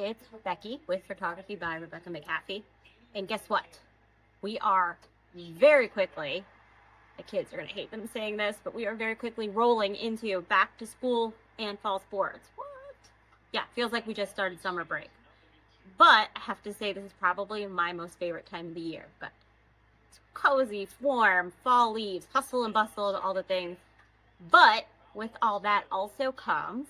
it's Becky with Photography by Rebecca McAfee. And guess what? We are very quickly, the kids are going to hate them saying this, but we are very quickly rolling into back to school and fall sports. What? Yeah, feels like we just started summer break. But I have to say this is probably my most favorite time of the year. But it's cozy, warm, fall leaves, hustle and bustle, all the things. But with all that also comes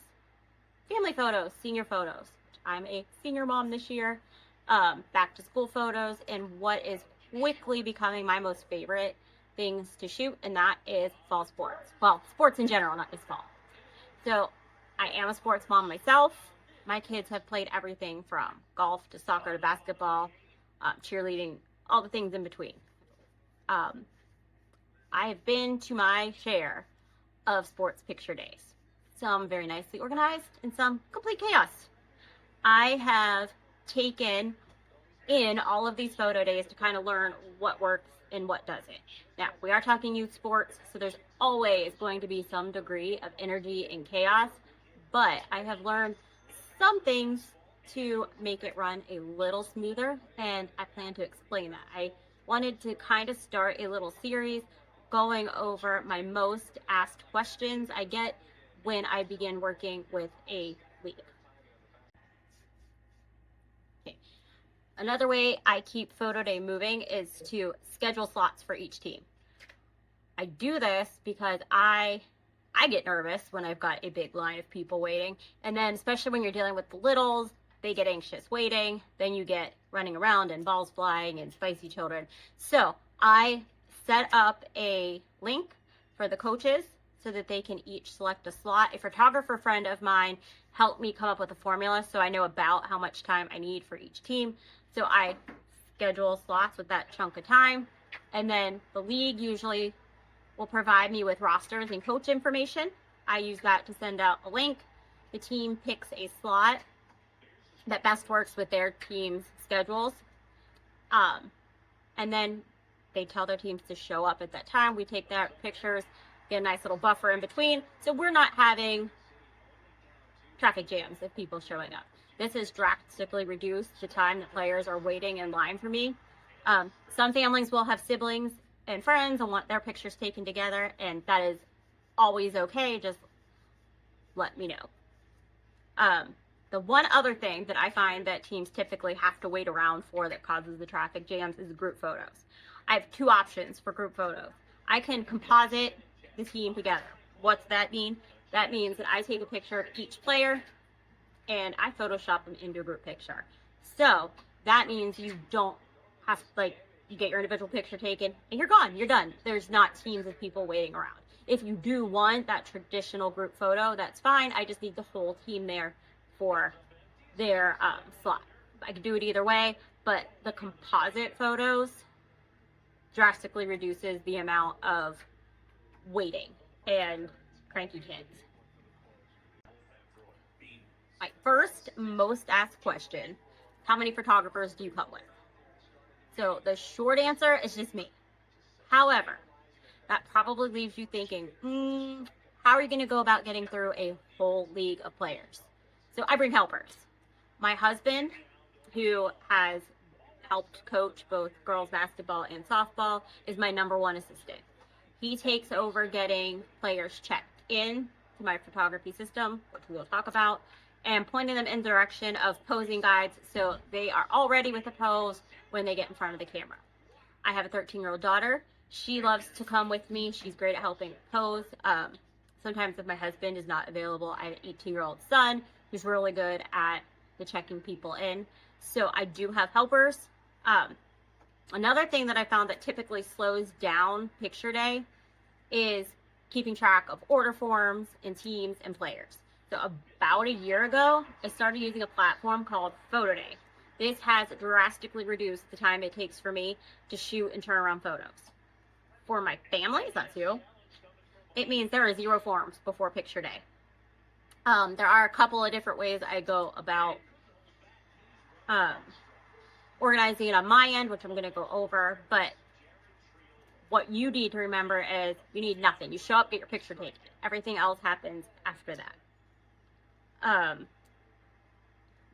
family photos, senior photos. I'm a senior mom this year. Back to school photos, and what is quickly becoming my most favorite things to shoot, and that is fall sports. Well, sports in general, not just fall. So I am a sports mom myself. My kids have played everything from golf to soccer to basketball, cheerleading, all the things in between. I have been to my share of sports picture days. Some very nicely organized and some complete chaos. I have taken in all of these photo days to kind of learn what works and what doesn't. Now, we are talking youth sports, so there's always going to be some degree of energy and chaos, but I have learned some things to make it run a little smoother, and I plan to explain that. I wanted to kind of start a little series going over my most asked questions I get when I begin working with a league. Okay. Another way I keep photo day moving is to schedule slots for each team. I do this because I get nervous when I've got a big line of people waiting, and then especially when you're dealing with the littles, they get anxious waiting, then you get running around and balls flying and spicy children. So I set up a link for the coaches so that they can each select a slot. A photographer friend of mine helped me come up with a formula so I know about how much time I need for each team. So I schedule slots with that chunk of time, and then the league usually will provide me with rosters and coach information. I use that to send out a link. The team picks a slot that best works with their team's schedules. And then they tell their teams to show up at that time. We take their pictures, get a nice little buffer in between, so we're not having traffic jams of people showing up. This has drastically reduced the time that players are waiting in line for me. Some families will have siblings and friends and want their pictures taken together, and that is always okay. Just let me know. The one other thing that I find that teams typically have to wait around for that causes the traffic jams is group photos. I have two options for group photos. I can composite the team together. What's that mean? That means that I take a picture of each player and I Photoshop them into a group picture. So that means you don't have to, you get your individual picture taken and you're gone, you're done. There's not teams of people waiting around. If you do want that traditional group photo, that's fine. I just need the whole team there for their slot. I could do it either way, but the composite photos drastically reduces the amount of waiting and cranky kids. My first most asked question, how many photographers do you come with? So the short answer is just me. However, that probably leaves you thinking, how are you going to go about getting through a whole league of players? So I bring helpers. My husband, who has helped coach both girls basketball and softball, is my number one assistant. He takes over getting players checked in to my photography system, which we will talk about, and pointing them in the direction of posing guides so they are all ready with the pose when they get in front of the camera. I have a 13-year-old daughter. She loves to come with me. She's great at helping pose. Sometimes if my husband is not available, I have an 18-year-old son who's really good at the checking people in. So I do have helpers. Another thing that I found that typically slows down picture day is keeping track of order forms and teams and players. So about a year ago, I started using a platform called Photo Day. This has drastically reduced the time it takes for me to shoot and turn around photos. For my families, that's you. It means there are 0 forms before picture day. There are a couple of different ways I go about organizing it on my end, which I'm going to go over, but what you need to remember is you need nothing. You show up, get your picture taken. Everything else happens after that.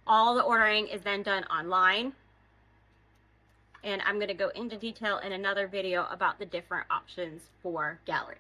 All the ordering is then done online. And I'm going to go into detail in another video about the different options for galleries.